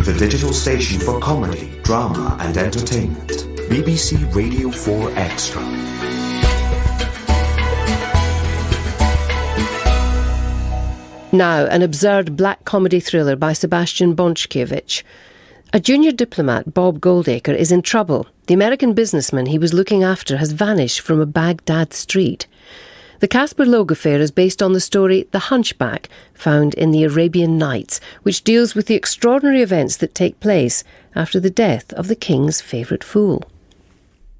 the digital station for comedy, drama and entertainment. BBC Radio 4 Extra. Now, an absurd black comedy thriller by Sebastian Baczkiewicz. A junior diplomat, Bob Goldacre, is in trouble. The American businessman he was looking after has vanished from a Baghdad street. The Casper Logue affair is based on the story The Hunchback, found in the Arabian Nights, which deals with the extraordinary events that take place after the death of the king's favourite fool.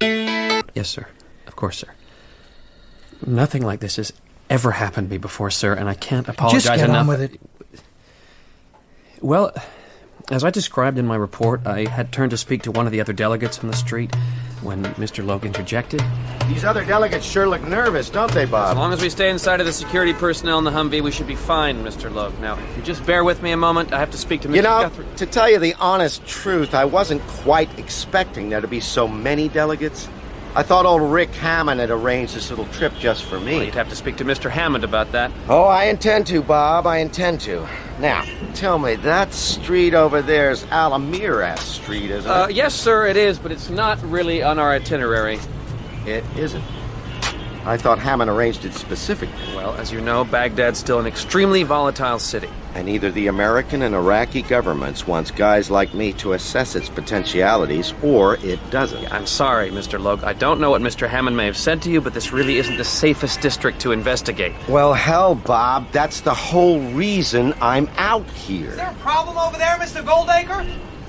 Yes, sir. Of course, sir. Nothing like this has ever happened to me before, sir, and I can't apologize enough. Just get on with it. Well, as I described in my report, I had turned to speak to one of the other delegates on the street when Mr. Logue interjected. These other delegates sure look nervous, don't they, Bob? As long as we stay inside of the security personnel in the Humvee, we should be fine, Mr. Logue. Now, if you just bear with me a moment, I have to speak to Mr. Guthrie. To tell you the honest truth, I wasn't quite expecting there to be so many delegates. I thought old Rick Hammond had arranged this little trip just for me. Well, you'd have to speak to Mr. Hammond about that. Oh, I intend to, Bob. I intend to. Now, tell me, that street over there is Alamirat Street, isn't it? Yes, sir, it is, but it's not really on our itinerary. It isn't. I thought Hammond arranged it specifically. Well, as you know, Baghdad's still an extremely volatile city. And either the American and Iraqi governments wants guys like me to assess its potentialities, or it doesn't. I'm sorry, Mr. Logue. I don't know what Mr. Hammond may have said to you, but this really isn't the safest district to investigate. Well, hell, Bob, that's the whole reason I'm out here. Is there a problem over there, Mr. Goldacre?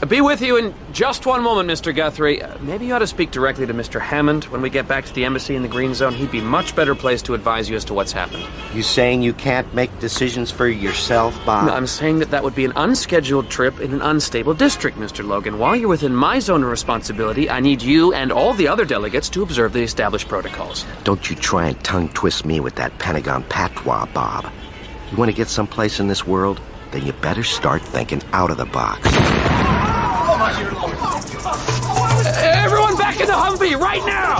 Be with you in just one moment, Mr. Guthrie. Maybe you ought to speak directly to Mr. Hammond when we get back to the embassy in the Green Zone. He'd be much better placed to advise you as to what's happened. You saying you can't make decisions for yourself, Bob? No, I'm saying that would be an unscheduled trip in an unstable district, Mr. Logan. While you're within my zone of responsibility, I need you and all the other delegates to observe the established protocols. Don't you try and tongue-twist me with that Pentagon patois, Bob. You want to get someplace in this world? Then you better start thinking out of the box. Everyone back in the Humvee right now!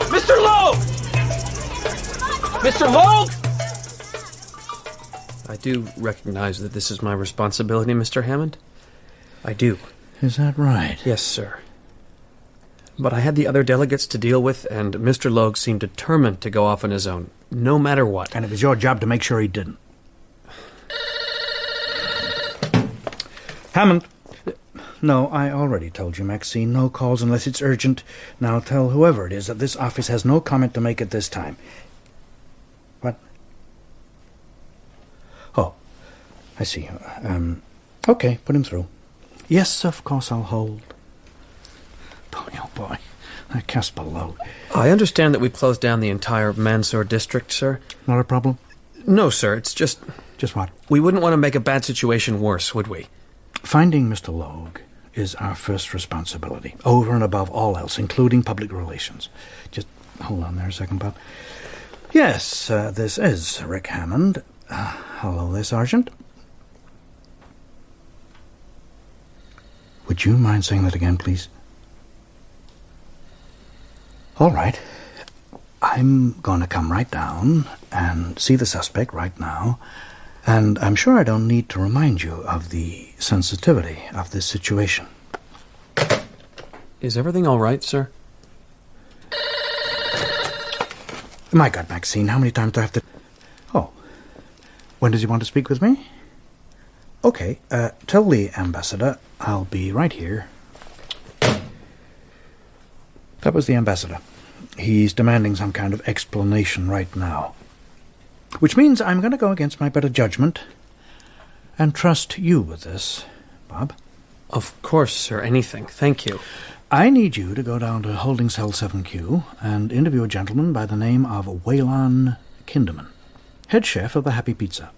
Mr. Logue! Mr. Logue! I do recognize that this is my responsibility, Mr. Hammond. I do. Is that right? Yes, sir. But I had the other delegates to deal with, and Mr. Logue seemed determined to go off on his own, no matter what. And it was your job to make sure he didn't. Hammond. No, I already told you, Maxine. No calls unless it's urgent. Now tell whoever it is that this office has no comment to make at this time. What? Oh, I see. Okay, put him through. Yes, of course I'll hold. Boy, oh boy. That Casper Logue. I understand that we've closed down the entire Mansour district, sir. Not a problem? No, sir. It's just... Just what? We wouldn't want to make a bad situation worse, would we? Finding Mr. Logue is our first responsibility, over and above all else, including public relations. Just hold on there a second, Bob. Yes, this is Rick Hammond. Hello there, Sergeant. Would you mind saying that again, please? All right. I'm going to come right down and see the suspect right now. And I'm sure I don't need to remind you of the sensitivity of this situation. Is everything all right, sir? My God, Maxine, how many times do I have to... Oh. When does he want to speak with me? Okay, tell the ambassador I'll be right here. That was the ambassador. He's demanding some kind of explanation right now. Which means I'm going to go against my better judgment and trust you with this, Bob. Of course, sir. Anything. Thank you. I need you to go down to holding cell 7Q and interview a gentleman by the name of Waylon Kinderman, head chef of the Happy Pizza.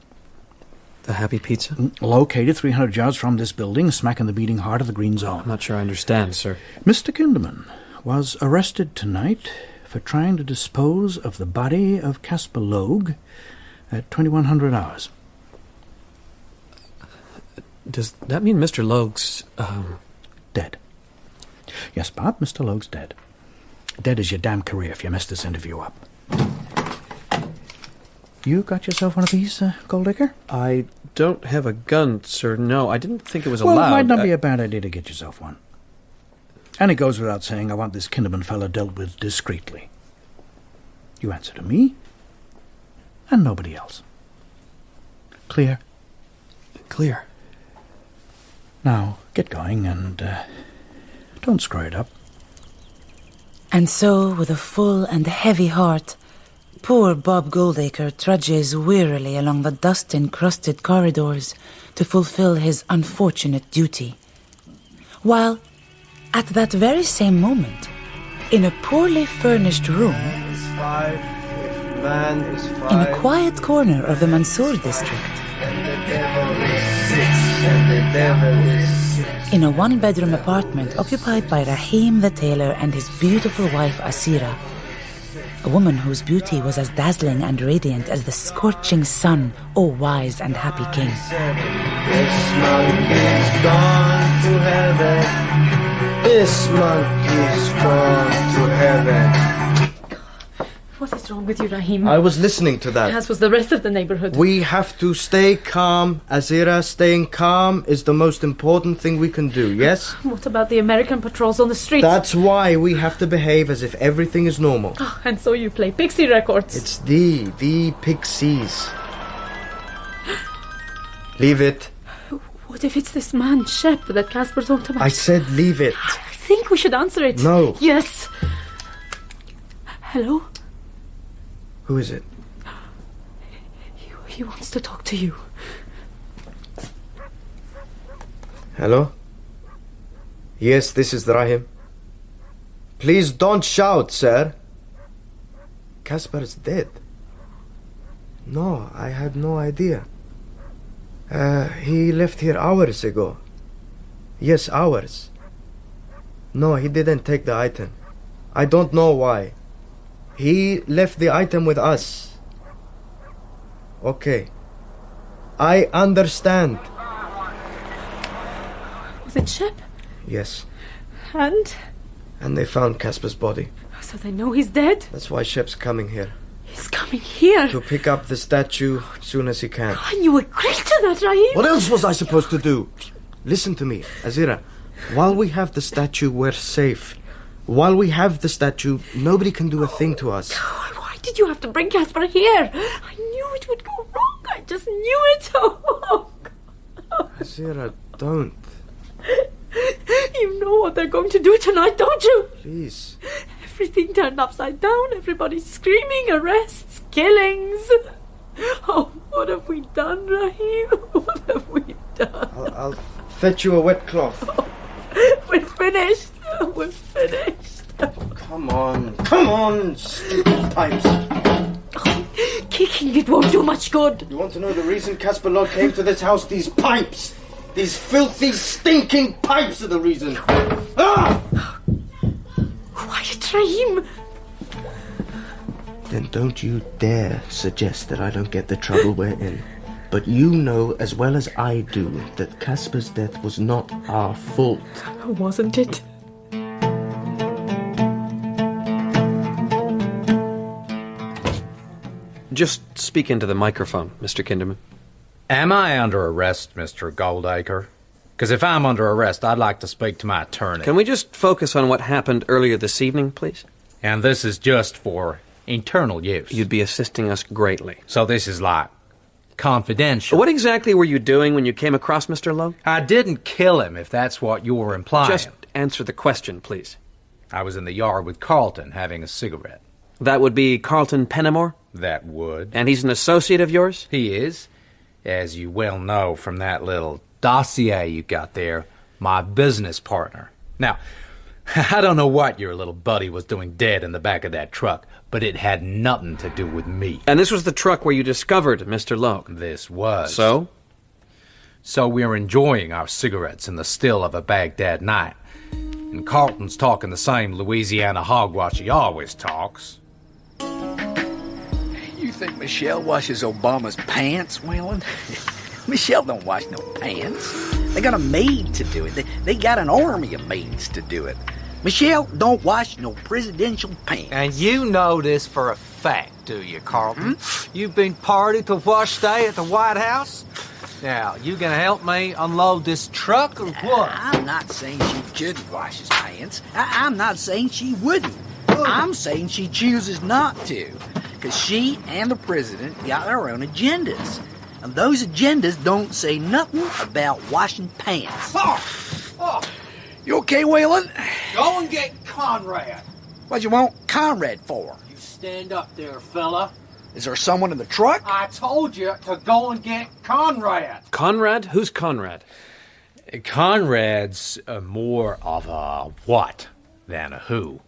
The Happy Pizza? Located 300 yards from this building, smack in the beating heart of the Green Zone. I'm not sure I understand, sir. Mr. Kinderman was arrested tonight for trying to dispose of the body of Casper Logue at 2100 hours. Does that mean Mr. Logue's, Dead. Yes, Bob, Mr. Logue's dead. Dead as your damn career if you mess this interview up. You got yourself one of these, Goldacre? I don't have a gun, sir. No, I didn't think it was Well, allowed. it might not be a bad idea to get yourself one. And it goes without saying I want this Kinderman fella dealt with discreetly. You answer to me, and nobody else. Clear? Clear. Now, get going and don't screw it up. And so, with a full and heavy heart, poor Bob Goldacre trudges wearily along the dust-encrusted corridors to fulfill his unfortunate duty. While, at that very same moment, in a poorly furnished room, in a quiet corner of the Mansour district, in a one-bedroom apartment occupied by Rahim the tailor and his beautiful wife Asira, a woman whose beauty was as dazzling and radiant as the scorching sun, O wise and happy king. This monkey's gone to heaven. This monkey's gone to heaven. What is wrong with you, Rahim? I was listening to that. As was the rest of the neighborhood. We have to stay calm. Azira, staying calm is the most important thing we can do, yes? What about the American patrols on the streets? That's why we have to behave as if everything is normal. Oh, and so you play Pixie records. It's the Pixies. Leave it. What if it's this man, Shep, that Casper talked about? I said leave it. I think we should answer it. No. Yes. Hello? Who is it? He wants to talk to you. Hello? Yes, this is Rahim. Please don't shout, sir. Casper is dead. No, I had no idea. He left here hours ago. Yes, hours. No, he didn't take the item. I don't know why. He left the item with us. Okay. I understand. Was it Shep? Yes. And? And they found Casper's body. So they know he's dead? That's why Shep's coming here. He's coming here? To pick up the statue as soon as he can. And you agreed to that, Rahim? What else was I supposed to do? Listen to me, Azira. While we have the statue, we're safe. While we have the statue, nobody can do a thing to us. Why did you have to bring Casper here? I knew it would go wrong. I just knew it. Oh, God. Azira, don't. You know what they're going to do tonight, don't you? Please. Everything turned upside down. Everybody's screaming, arrests, killings. Oh, what have we done, Rahim? What have we done? I'll fetch you a wet cloth. Oh, we're finished. We're finished. Come on, stupid pipes. Oh, kicking it won't do much good. You want to know the reason Casper Logue came to this house? These pipes! These filthy, stinking pipes are the reason! Ah! Quiet, Rahim. Then don't you dare suggest that I don't get the trouble we're in. But you know as well as I do that Casper's death was not our fault. Wasn't it? Just speak into the microphone, Mr. Kinderman. Am I under arrest, Mr. Goldacre? Because if I'm under arrest, I'd like to speak to my attorney. Can we just focus on what happened earlier this evening, please? And this is just for internal use. You'd be assisting us greatly. So this is like confidential. What exactly were you doing when you came across Mr. Logue? I didn't kill him, if that's what you were implying. Just answer the question, please. I was in the yard with Carlton having a cigarette. That would be Carlton Penamore? That would. And he's an associate of yours? He is. As you well know from that little dossier you got there, my business partner. Now, I don't know what your little buddy was doing dead in the back of that truck, but it had nothing to do with me. And this was the truck where you discovered Mr. Logue? This was. So? So we're enjoying our cigarettes in the still of a Baghdad night. And Carlton's talking the same Louisiana hogwash he always talks. You think Michelle washes Obama's pants, Whalen? Michelle don't wash no pants. They got a maid to do it. They got an army of maids to do it. Michelle don't wash no presidential pants. And you know this for a fact, do you, Carlton? You've been party to wash day at the White House? Now, you gonna help me unload this truck or what? I'm not saying she couldn't wash his pants. I'm not saying she wouldn't. I'm saying she chooses not to. Because she and the president got their own agendas. And those agendas don't say nothing about washing pants. Oh, You okay, Waylon? go and get Conrad. What you want Conrad for? You stand up there, fella. Is there someone in the truck? I told you to go and get Conrad. Conrad? Who's Conrad? Conrad's more of a what than a who,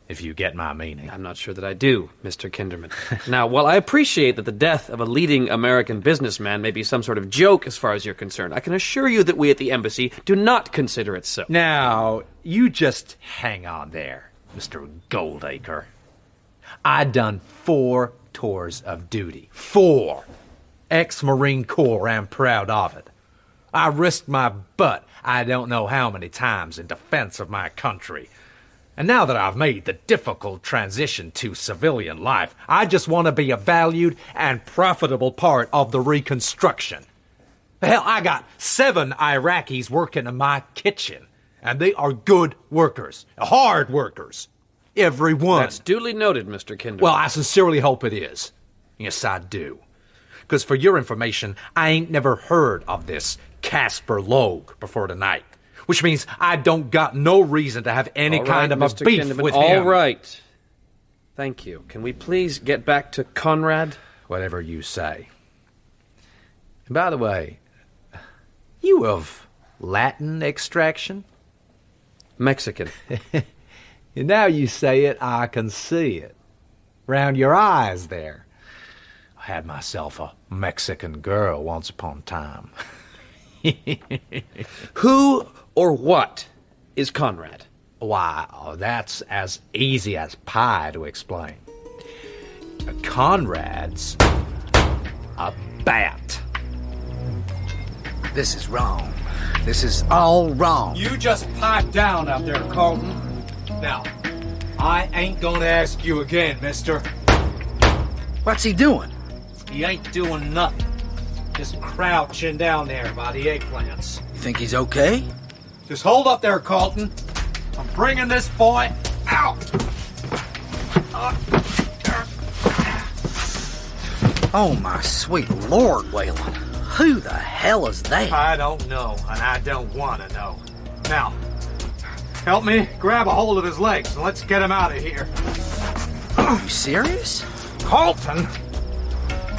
if you get my meaning. I'm not sure that I do, Mr. Kinderman. Now, while I appreciate that the death of a leading American businessman may be some sort of joke as far as you're concerned, I can assure you that we at the embassy do not consider it so. Now, you just hang on there, Mr. Goldacre. I done 4 tours of duty. 4. Ex-Marine Corps, I'm proud of it. I risked my butt I don't know how many times in defense of my country. And now that I've made the difficult transition to civilian life, I just want to be a valued and profitable part of the reconstruction. Hell, I got 7 Iraqis working in my kitchen, and they are good workers, hard workers. Every one. That's duly noted, Mr. Kinderman. Well, I sincerely hope it is. Yes, I do. Because for your information, I ain't never heard of this Casper Logue before tonight. Which means I don't got no reason to have any kind of Mr. a beef Kinderman, with him. All right. Thank you. Can we please get back to Conrad? Whatever you say. And by the way, you of Latin extraction? Mexican. And now you say it, I can see it. Round your eyes there. I had myself a Mexican girl once upon a time. Who or what is Conrad? Why, that's as easy as pie to explain. Conrad's a bat. This is wrong. This is all wrong. You just pipe down out there, Carlton. Now, I ain't gonna ask you again, mister. What's he doing? He ain't doing nothing. Just crouching down there by the eggplants. You think he's okay? Just hold up there, Carlton. I'm bringing this boy out. Oh, my sweet Lord, Waylon. Who the hell is that? I don't know, and I don't want to know. Now, help me grab a hold of his legs, and let's get him out of here. Are you serious? Carlton!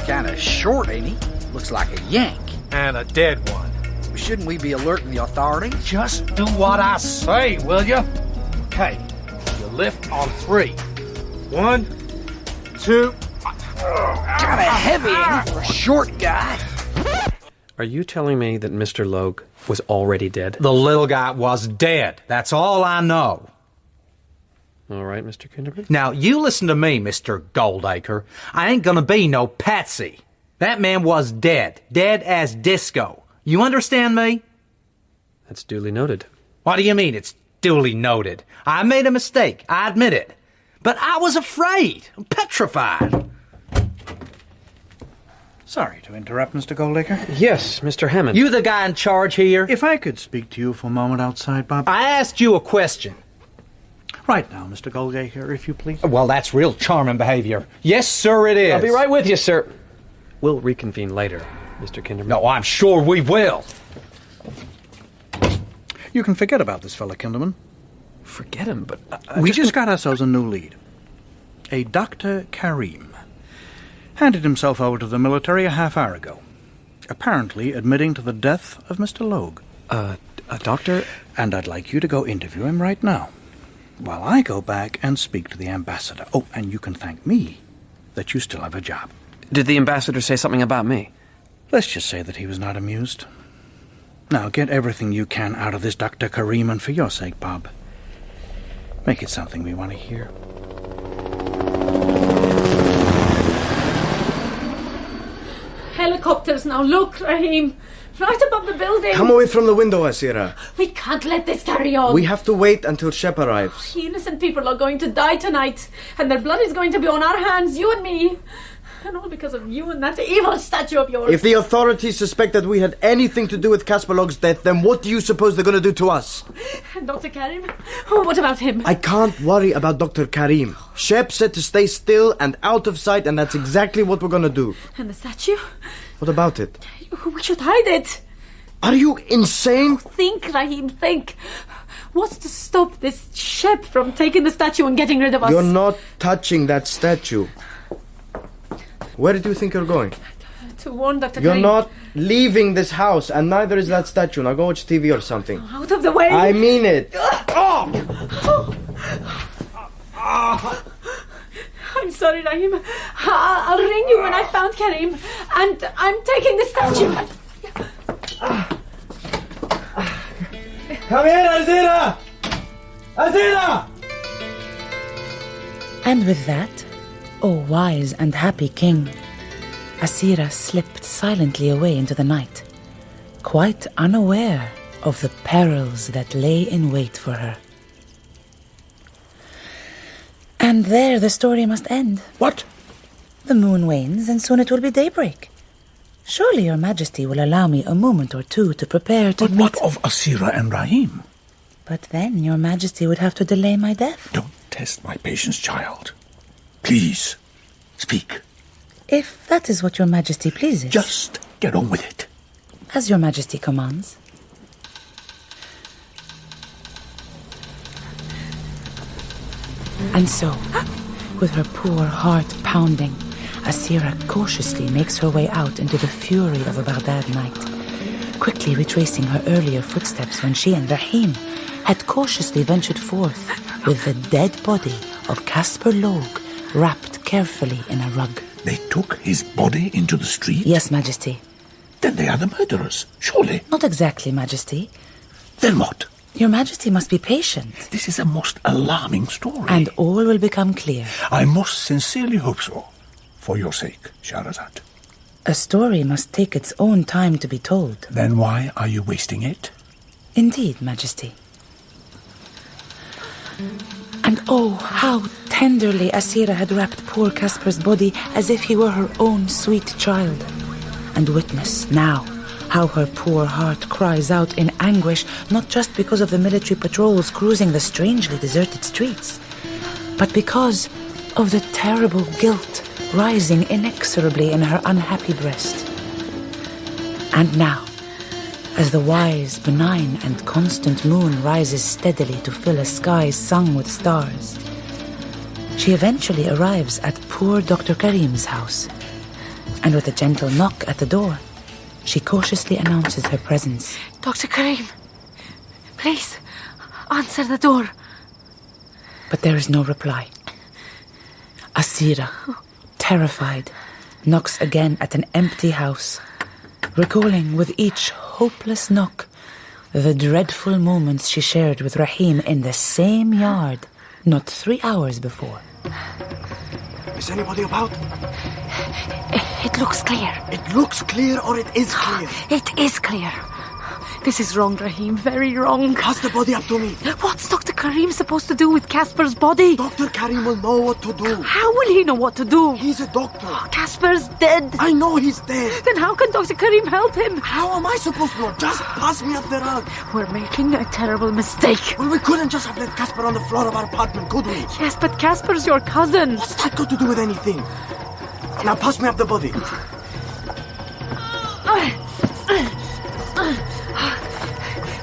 Kinda short, ain't he? Looks like a Yank. And a dead one. Shouldn't we be alerting the authorities? Just do what I say, will you? Okay, you lift on 3. 1, 2... Kinda heavy, ain't he, for a short guy? Are you telling me that Mr. Logue was already dead? The little guy was dead. That's all I know. All right, Mr. Kinderman. Now, you listen to me, Mr. Goldacre. I ain't gonna be no patsy. That man was dead. Dead as disco. You understand me? That's duly noted. What do you mean it's duly noted? I made a mistake. I admit it. But I was afraid. Petrified. Sorry to interrupt, Mr. Goldacre. Yes, Mr. Hammond. You the guy in charge here? If I could speak to you for a moment outside, Bob. I asked you a question. Right now, Mr. Goldacre, if you please. Well, that's real charming behavior. Yes, sir, it is. I'll be right with you, sir. We'll reconvene later, Mr. Kinderman. No, I'm sure we will. You can forget about this fella, Kinderman. Forget him, but... we just got ourselves a new lead. A Dr. Karim. Handed himself over to the military a half-hour ago. Apparently admitting to the death of Mr. Logue. A doctor? And I'd like you to go interview him right now, while I go back and speak to the ambassador. Oh, and you can thank me that you still have a job. Did the ambassador say something about me? Let's just say that he was not amused. Now, get everything you can out of this Dr. Karim, and for your sake, Bob, make it something we want to hear. Helicopters now, look, Raheem. Right above the building. Come away from the window, Asira. We can't let this carry on. We have to wait until Shep arrives. Innocent people are going to die tonight, and their blood is going to be on our hands, you and me. And all because of you and that evil statue of yours. If the authorities suspect that we had anything to do with Casper Logue's death, then what do you suppose they're going to do to us? And Dr. Karim? Oh, what about him? I can't worry about Dr. Karim. Shep said to stay still and out of sight, and that's exactly what we're going to do. And the statue? What about it? We should hide it. Are you insane? Think, Rahim, think. What's to stop this Shep from taking the statue and getting rid of us? You're not touching that statue. Where do you think you're going? To warn Dr. You're Karim. not leaving this house, and neither is that statue. Now go watch TV or something. Out of the way. I mean it. I'm sorry, Rahim. I'll ring you when I found Karim. And I'm taking the statue. Come here, Azira! Azira! And with that, O wise and happy king, Asira slipped silently away into the night, quite unaware of the perils that lay in wait for her. And there the story must end. What? The moon wanes, and soon it will be daybreak. Surely your majesty will allow me a moment or two to prepare to meet... What of Asira and Rahim? But then your majesty would have to delay my death. Don't test my patience, child. Please, speak. If that is what your majesty pleases. Just get on with it. As your majesty commands. And so, with her poor heart pounding, Asira cautiously makes her way out into the fury of a Baghdad night, quickly retracing her earlier footsteps when she and Rahim had cautiously ventured forth with the dead body of Casper Logue wrapped carefully in a rug. They took his body into the street? Yes, Majesty. Then they are the murderers, surely. Not exactly, Majesty. Then what? Your Majesty must be patient. This is a most alarming story. And all will become clear. I most sincerely hope so. For your sake, Shahrazad. A story must take its own time to be told. Then why are you wasting it? Indeed, Majesty. And oh, how tenderly Asira had wrapped poor Casper's body as if he were her own sweet child. And witness now how her poor heart cries out in anguish, not just because of the military patrols cruising the strangely deserted streets, but because of the terrible guilt rising inexorably in her unhappy breast. And now, as the wise, benign and constant moon rises steadily to fill a sky sung with stars, she eventually arrives at poor Dr. Karim's house, and with a gentle knock at the door, she cautiously announces her presence. Dr. Karim, please, answer the door. But there is no reply. Asira, terrified, knocks again at an empty house, recalling with each hopeless knock the dreadful moments she shared with Rahim in the same yard not 3 hours before. Is anybody about? It looks clear. It looks clear or it is clear? It is clear. This is wrong, Rahim. Very wrong. Pass the body up to me. What's Dr. Karim supposed to do with Casper's body? Dr. Karim will know what to do. How will he know what to do? He's a doctor. Casper's dead. I know he's dead. Then how can Dr. Karim help him? How am I supposed to know? Just pass me up the rug. We're making a terrible mistake. Well, we couldn't just have left Casper on the floor of our apartment, could we? Yes, but Casper's your cousin. What's that got to do with anything? Now pass me up the body.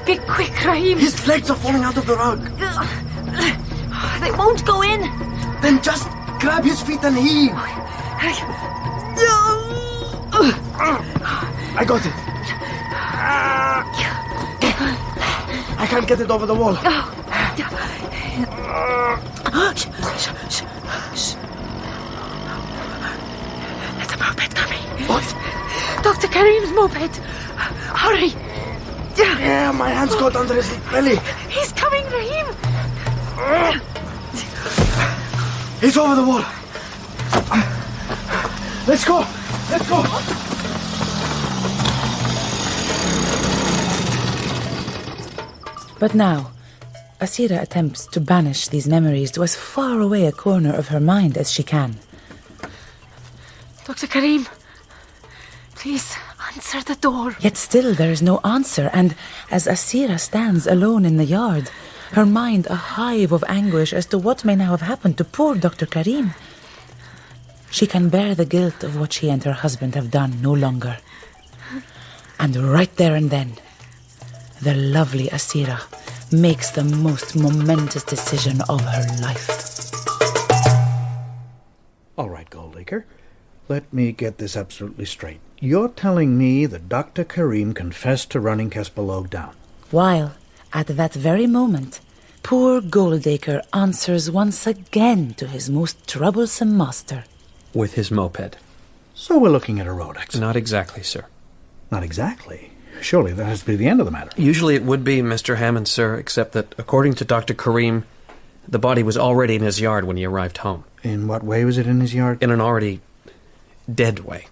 Be quick, Rahim. His legs are falling out of the rug. They won't go in. Then just grab his feet and heave. I got it. I can't get it over the wall. There's a moped coming. What? Dr. Karim's moped. Hurry. Yeah, my hands got under his belly. He's coming, Rahim. He's over the wall. Let's go. Let's go. But now, Asira attempts to banish these memories to as far away a corner of her mind as she can. Dr. Karim, please answer the door. Yet still there is no answer, and as Asira stands alone in the yard, her mind a hive of anguish as to what may now have happened to poor Dr. Karim. She can bear the guilt of what she and her husband have done no longer. And right there and then, the lovely Asira makes the most momentous decision of her life. All right, Goldacre. Let me get this absolutely straight. You're telling me that Dr. Karim confessed to running Casper Logue down. While, at that very moment, poor Goldacre answers once again to his most troublesome master. With his moped. So we're looking at a road accident. Not exactly, sir. Not exactly. Surely that has to be the end of the matter. Usually it would be, Mr. Hammond, sir, except that, according to Dr. Karim, the body was already in his yard when he arrived home. In what way was it in his yard? In an already dead way.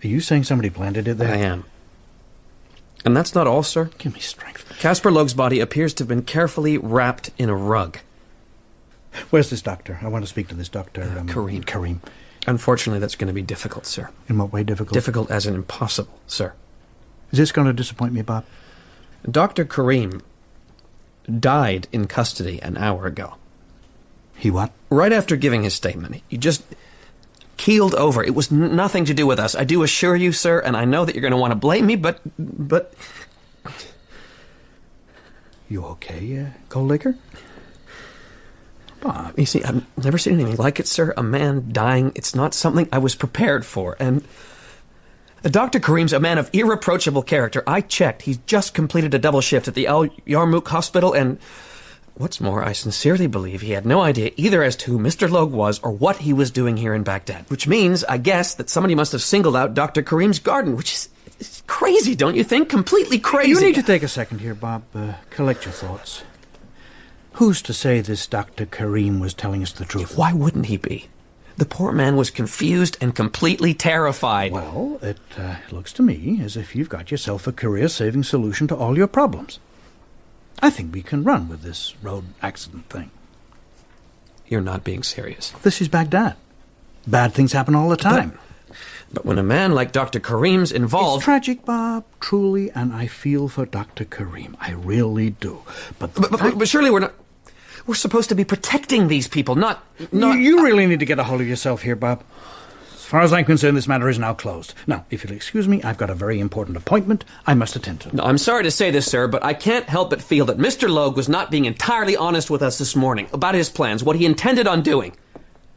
Are you saying somebody planted it there? I am. And that's not all, sir. Give me strength. Casper Logue's body appears to have been carefully wrapped in a rug. Where's this doctor? I want to speak to this doctor. Karim. Karim. Unfortunately, that's going to be difficult, sir. In what way difficult? Difficult as in impossible, sir. Is this going to disappoint me, Bob? Dr. Karim died in custody an hour ago. He what? Right after giving his statement. He just keeled over. It was nothing to do with us. I do assure you, sir, and I know that you're going to want to blame me, but... You okay, Goldacre? Bob. You see, I've never seen anything like it, sir. A man dying, it's not something I was prepared for, and... Dr. Karim's a man of irreproachable character. I checked. He's just completed a double shift at the Al Yarmouk Hospital, and... What's more, I sincerely believe he had no idea either as to who Mr. Logue was or what he was doing here in Baghdad. Which means, I guess, that somebody must have singled out Dr. Karim's garden, which is it's crazy, don't you think? Completely crazy. You need to take a second here, Bob. Collect your thoughts. Who's to say this Dr. Karim was telling us the truth? Why wouldn't he be? The poor man was confused and completely terrified. Well, it looks to me as if you've got yourself a career-saving solution to all your problems. I think we can run with this road accident thing. You're not being serious. This is Baghdad. Bad things happen all the time. But when a man like Dr. Karim's involved... It's tragic, Bob, truly, and I feel for Dr. Karim. I really do. But surely we're not... We're supposed to be protecting these people, not... You really need to get a hold of yourself here, Bob. As far as I'm concerned, this matter is now closed. Now, if you'll excuse me, I've got a very important appointment I must attend to. No, I'm sorry to say this, sir, but I can't help but feel that Mr. Logue was not being entirely honest with us this morning about his plans, what he intended on doing.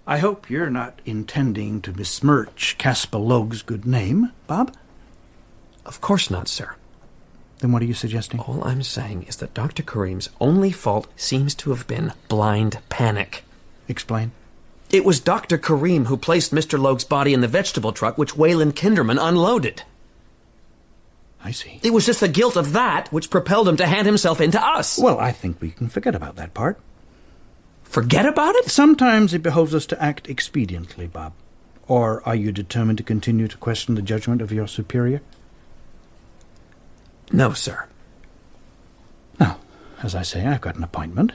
I hope you're not intending to besmirch Casper Logue's good name, Bob? Of course not, sir. Then what are you suggesting? All I'm saying is that Dr. Karim's only fault seems to have been blind panic. Explain. It was Dr. Karim who placed Mr. Logue's body in the vegetable truck which Wayland Kinderman unloaded. I see. It was just the guilt of that which propelled him to hand himself in to us. Well, I think we can forget about that part. Forget about it? Sometimes it behoves us to act expediently, Bob. Or are you determined to continue to question the judgment of your superior? No, sir. Now, as I say, I've got an appointment.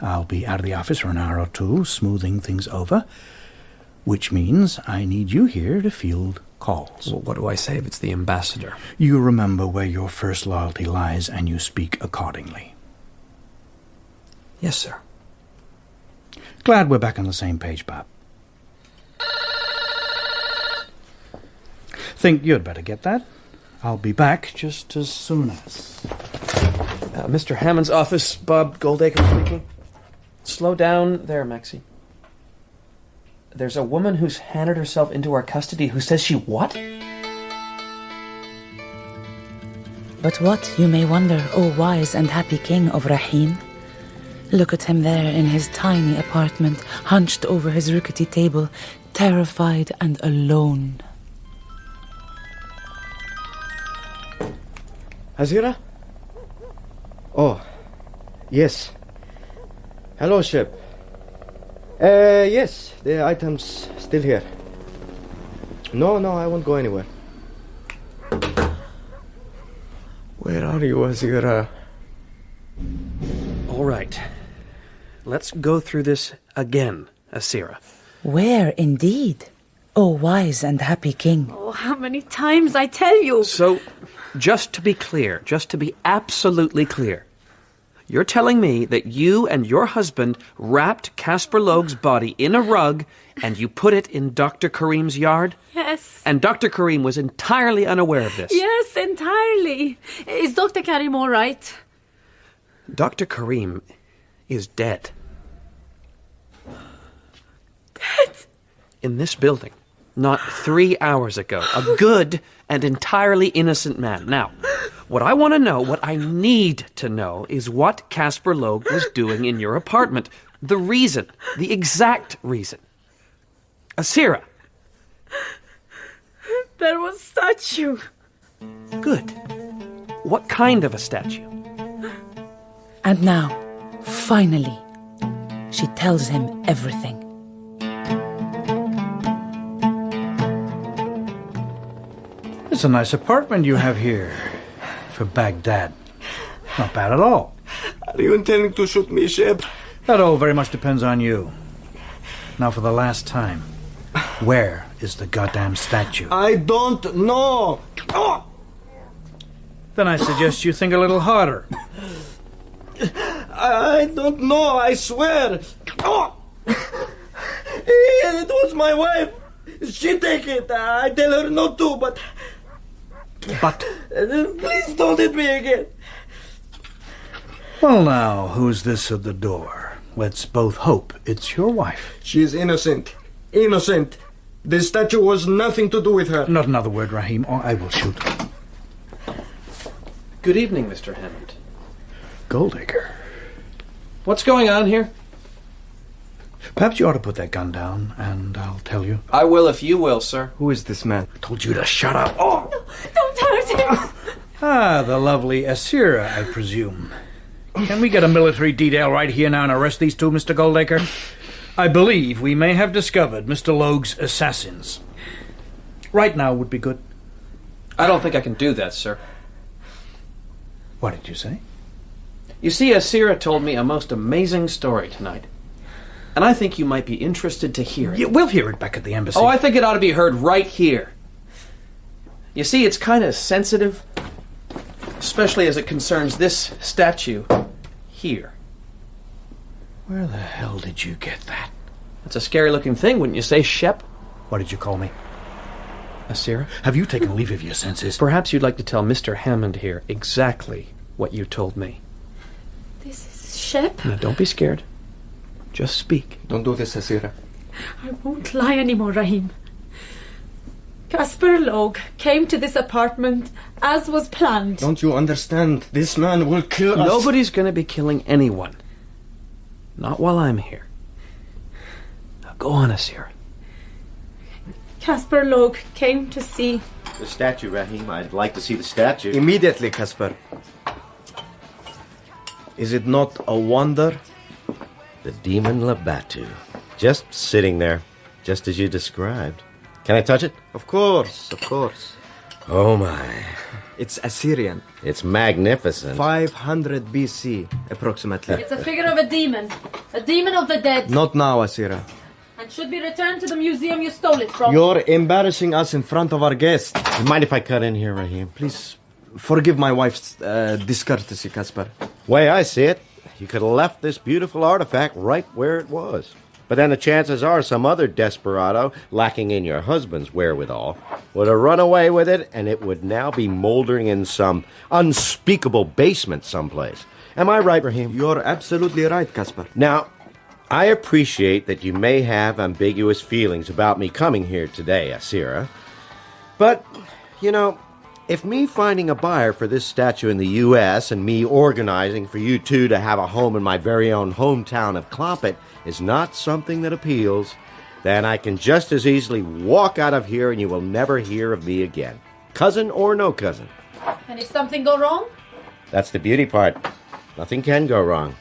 I'll be out of the office for an hour or two, smoothing things over, which means I need you here to field calls. Well, what do I say if it's the ambassador? You remember where your first loyalty lies, and you speak accordingly. Yes, sir. Glad we're back on the same page, Bob. Think you'd better get that. I'll be back just as soon as... Mr. Hammond's office, Bob Goldacre speaking. Slow down there, Maxie. There's a woman who's handed herself into our custody who says she what? But what, you may wonder, O wise and happy king of Rahim? Look at him there in his tiny apartment, hunched over his rickety table, terrified and alone. Hazira? Oh, yes. Hello, Shep. Yes, the item's still here. No, I won't go anywhere. Where are you, Hazira? All right. Let's go through this again, Asira. Where, indeed? O wise and happy king. Oh, how many times I tell you. So, just to be clear, just to be absolutely clear, you're telling me that you and your husband wrapped Casper Logue's body in a rug and you put it in Dr. Kareem's yard? Yes. And Dr. Kareem was entirely unaware of this? Yes, entirely. Is Dr. Karim all right? Dr. Kareem is dead. Dead? In this building, not 3 hours ago. A good and entirely innocent man. Now, what I want to know, what I need to know, is what Casper Logue was doing in your apartment. The reason, the exact reason. Asira. There was a statue. Good. What kind of a statue? And now, finally, she tells him everything. It's a nice apartment you have here for Baghdad. Not bad at all. Are you intending to shoot me, Shep? That all very much depends on you. Now, for the last time, where is the goddamn statue? I don't know. Oh! Then I suggest you think a little harder. I don't know, I swear. Oh! It was my wife. She take it. I tell her not to, but... Please don't hit me again. Well, now, who's this at the door? Let's both hope it's your wife. She is innocent. Innocent. The statue was nothing to do with her. Not another word, Rahim, or I will shoot. Good evening, Mr. Hammond. Goldacre. What's going on here? Perhaps you ought to put that gun down, and I'll tell you. I will if you will, sir. Who is this man? I told you to shut up. Oh! Don't hurt him. Ah, the lovely Asira, I presume. Can we get a military detail right here now and arrest these two, Mr. Goldacre? I believe we may have discovered Mr. Logue's assassins. Right now would be good. I don't think I can do that, sir. What did you say? You see, Asira told me a most amazing story tonight. And I think you might be interested to hear it. We'll hear it back at the embassy. Oh, I think it ought to be heard right here. You see, it's kind of sensitive, especially as it concerns this statue here. Where the hell did you get that? That's a scary-looking thing, wouldn't you say, Shep? What did you call me? Asira? Have you taken leave of your senses? Perhaps you'd like to tell Mr. Hammond here exactly what you told me. This is Shep. Now, don't be scared. Just speak. Don't do this, Asira. I won't lie anymore, Rahim. Casper Logue came to this apartment as was planned. Don't you understand? This man will kill us. Nobody's going to be killing anyone. Not while I'm here. Now go on, Asira. Casper Logue came to see... The statue, Rahim. I'd like to see the statue. Immediately, Casper. Is it not a wonder? The demon Labatu. Just sitting there, just as you described. Can I touch it? Of course, of course. Oh my. It's Assyrian. It's magnificent. 500 BC, approximately. It's a figure of a demon of the dead. Not now, Asira. And should be returned to the museum you stole it from. You're embarrassing us in front of our guests. Mind if I cut in here, Rahim? Please, forgive my wife's discourtesy, Casper. Way I see it, you could have left this beautiful artifact right where it was. But then the chances are some other desperado, lacking in your husband's wherewithal, would have run away with it, and it would now be moldering in some unspeakable basement someplace. Am I right, Rahim? You're absolutely right, Casper. Now, I appreciate that you may have ambiguous feelings about me coming here today, Asira. But, you know, if me finding a buyer for this statue in the U.S. and me organizing for you two to have a home in my very own hometown of Clompet is not something that appeals, then I can just as easily walk out of here and you will never hear of me again. Cousin or no cousin. And if something go wrong? That's the beauty part. Nothing can go wrong.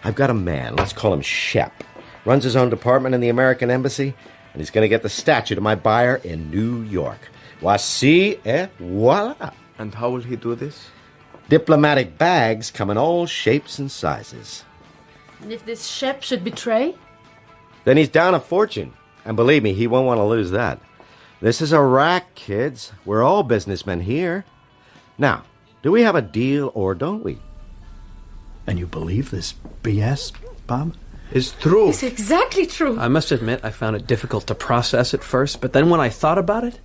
I've got a man, let's call him Shep. Runs his own department in the American Embassy, and he's going to get the statue to my buyer in New York. Voici et voila. And how will he do this? Diplomatic bags come in all shapes and sizes. And if this Shep should betray? Then he's down a fortune. And believe me, he won't want to lose that. This is Iraq, kids. We're all businessmen here. Now, do we have a deal or don't we? And you believe this BS, Bob? It's true. It's exactly true. I must admit, I found it difficult to process at first, but then when I thought about it,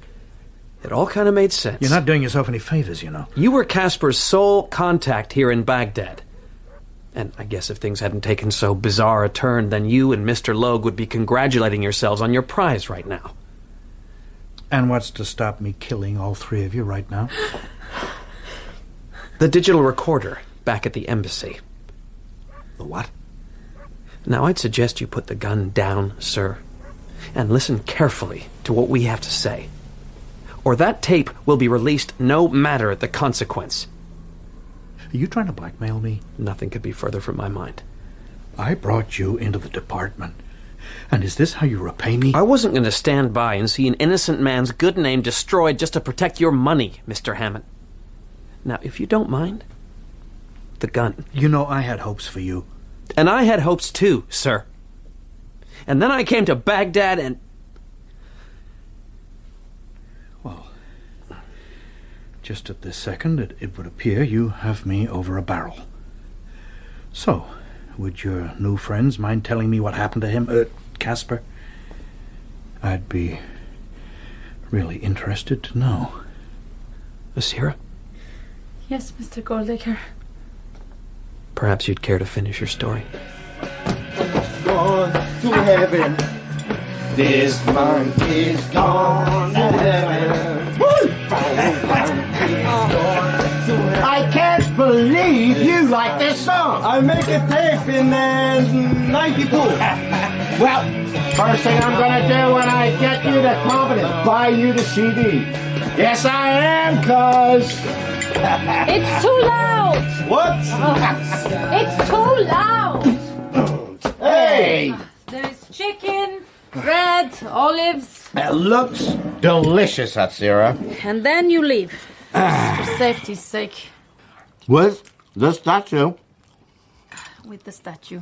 it all kind of made sense. You're not doing yourself any favors, you know. You were Casper's sole contact here in Baghdad. And I guess if things hadn't taken so bizarre a turn, then you and Mr. Logue would be congratulating yourselves on your prize right now. And what's to stop me killing all three of you right now? The digital recorder back at the embassy. The what? Now, I'd suggest you put the gun down, sir, and listen carefully to what we have to say. Or that tape will be released no matter the consequence. Are you trying to blackmail me? Nothing could be further from my mind. I brought you into the department. And is this how you repay me? I wasn't going to stand by and see an innocent man's good name destroyed just to protect your money, Mr. Hammond. Now, if you don't mind, the gun. You know, I had hopes for you. And I had hopes too, sir. And then I came to Baghdad and... Well, just at this second, it would appear you have me over a barrel. So, would your new friends mind telling me what happened to him, Casper? I'd be really interested to know. Asira? Yes, Mr. Goldacre. Perhaps you'd care to finish your story. Gone to heaven. This man is gone to heaven. I can't believe you like this song. I make a tape in 92. Well, first thing I'm gonna do when I get you the company is buy you the CD. Yes, I am, cuz. It's too loud! What? It's too loud! Hey! There's chicken, bread, olives. That looks delicious, Hatsira. And then you leave. For safety's sake. With the statue. With the statue.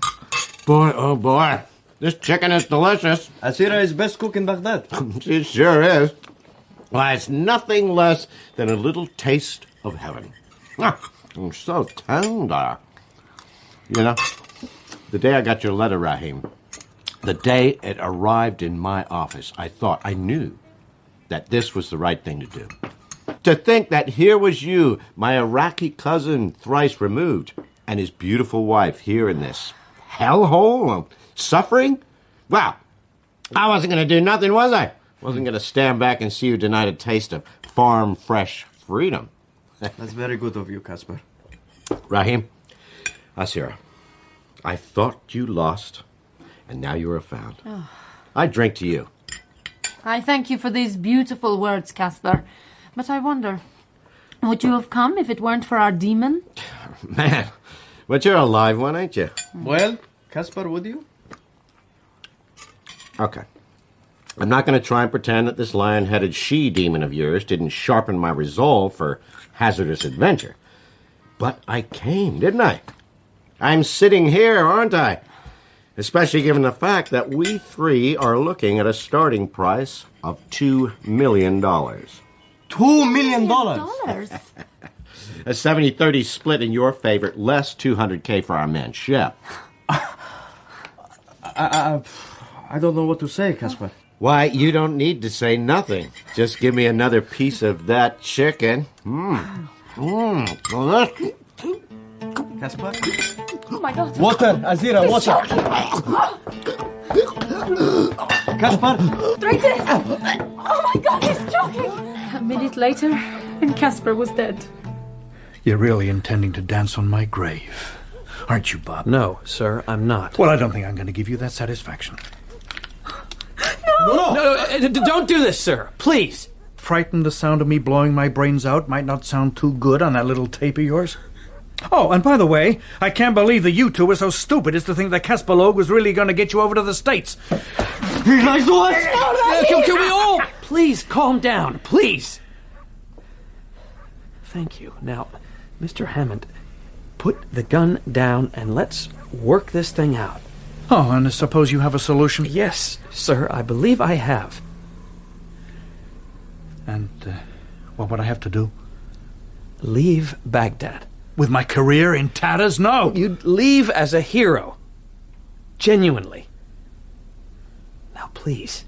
Boy, oh boy. This chicken is delicious. Asira is best cook in Baghdad. She sure is. Why, it's nothing less than a little taste of heaven. It's so tender. You know, the day I got your letter, Rahim, the day it arrived in my office, I knew that this was the right thing to do. To think that here was you, my Iraqi cousin thrice removed, and his beautiful wife here in this hellhole, suffering? Well, I wasn't going to do nothing, was I? Wasn't going to stand back and see you denied a taste of farm-fresh freedom. That's very good of you, Casper. Rahim, Asira, I thought you lost, and now you are found. Oh. I drink to you. I thank you for these beautiful words, Casper. But I wonder, would you have come if it weren't for our demon? Man, but you're a live one, ain't you? Well, Casper, would you? Okay. I'm not going to try and pretend that this lion-headed she-demon of yours didn't sharpen my resolve for hazardous adventure. But I came, didn't I? I'm sitting here, aren't I? Especially given the fact that we three are looking at a starting price of $2 million. $2 million? A 70-30 split in your favor, less $200K for our man, Shep. I don't know what to say, Casper. Why, you don't need to say nothing. Just give me another piece of that chicken. Delicious. Casper? Oh my God. Water, Azira, water. Casper? Drink it! Oh my God, he's choking! A minute later, and Casper was dead. You're really intending to dance on my grave, aren't you, Bob? No, sir, I'm not. Well, I don't think I'm going to give you that satisfaction. No, don't do this, sir. Please. Frightened the sound of me blowing my brains out might not sound too good on that little tape of yours? Oh, and by the way, I can't believe that you two were so stupid as to think that Casper Logue was really going to get you over to the States. Can we all please calm down, please? Thank you. Now, Mr. Hammond, put the gun down and let's work this thing out. Oh, and I suppose you have a solution? Yes, sir, I believe I have. What would I have to do? Leave Baghdad. With my career in tatters? No! You'd leave as a hero. Genuinely. Now, please.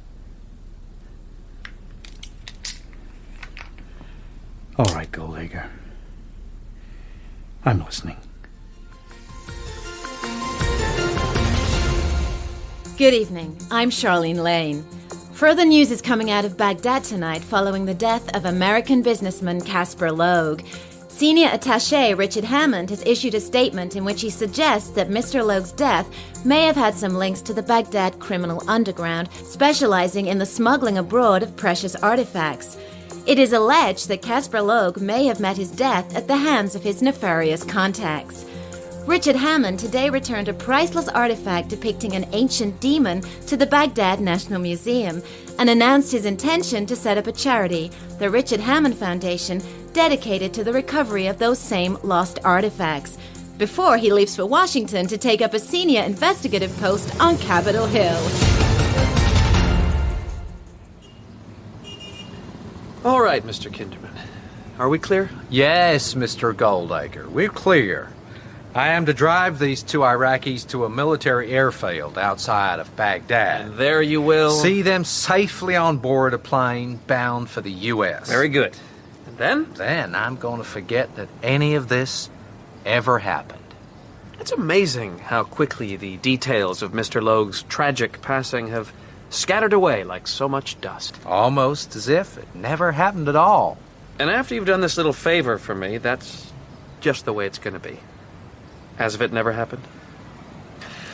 All right, Goldacre. I'm listening. Good evening. I'm Charlene Lane. Further news is coming out of Baghdad tonight following the death of American businessman Casper Logue. Senior attaché Richard Hammond has issued a statement in which he suggests that Mr. Logue's death may have had some links to the Baghdad criminal underground, specializing in the smuggling abroad of precious artifacts. It is alleged that Casper Logue may have met his death at the hands of his nefarious contacts. Richard Hammond today returned a priceless artifact depicting an ancient demon to the Baghdad National Museum and announced his intention to set up a charity, the Richard Hammond Foundation, dedicated to the recovery of those same lost artifacts, before he leaves for Washington to take up a senior investigative post on Capitol Hill. All right, Mr. Kinderman. Are we clear? Yes, Mr. Goldacre, we're clear. I am to drive these two Iraqis to a military airfield outside of Baghdad. And there you will... see them safely on board a plane bound for the U.S. Very good. And then? Then I'm going to forget that any of this ever happened. It's amazing how quickly the details of Mr. Logue's tragic passing have scattered away like so much dust. Almost as if it never happened at all. And after you've done this little favor for me, that's just the way it's going to be. As if it never happened.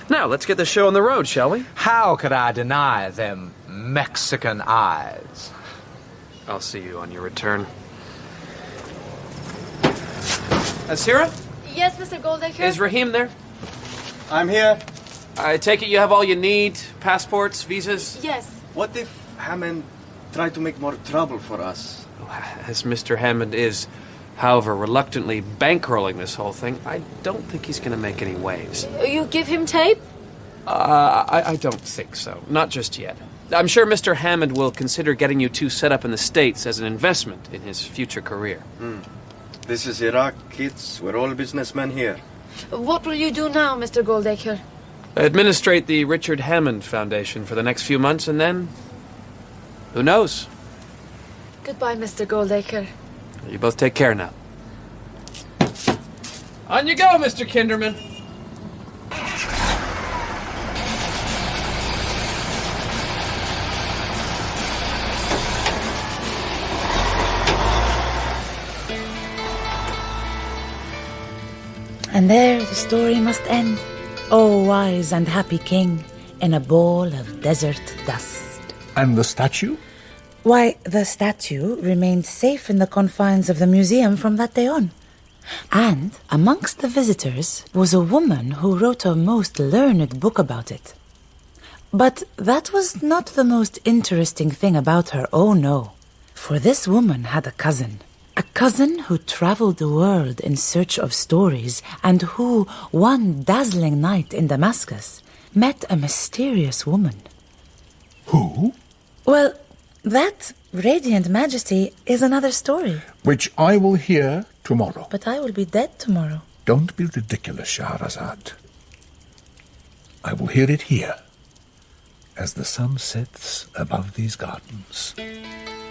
Now, let's get the show on the road, shall we? How could I deny them Mexican eyes? I'll see you on your return. Asira? Yes, Mr. Goldacre? Is Rahim there? I'm here. I take it you have all you need? Passports, visas? Yes. What if Hammond tried to make more trouble for us? As Mr. Hammond is, however, reluctantly bankrolling this whole thing, I don't think he's going to make any waves. You give him tape? I don't think so. Not just yet. I'm sure Mr. Hammond will consider getting you two set up in the States as an investment in his future career. This is Iraq, kids. We're all businessmen here. What will you do now, Mr. Goldacre? Administrate the Richard Hammond Foundation for the next few months, and then... who knows? Goodbye, Mr. Goldacre. You both take care now. On you go, Mr. Kinderman. And there the story must end. O wise and happy king, in a bowl of desert dust. And the statue? Why, the statue remained safe in the confines of the museum from that day on. And amongst the visitors was a woman who wrote a most learned book about it. But that was not the most interesting thing about her, oh no. For this woman had a cousin who traveled the world in search of stories and who, one dazzling night in Damascus, met a mysterious woman. Who? Well, that radiant majesty is another story. Which I will hear tomorrow. But I will be dead tomorrow. Don't be ridiculous, Shahrazad. I will hear it here, as the sun sets above these gardens.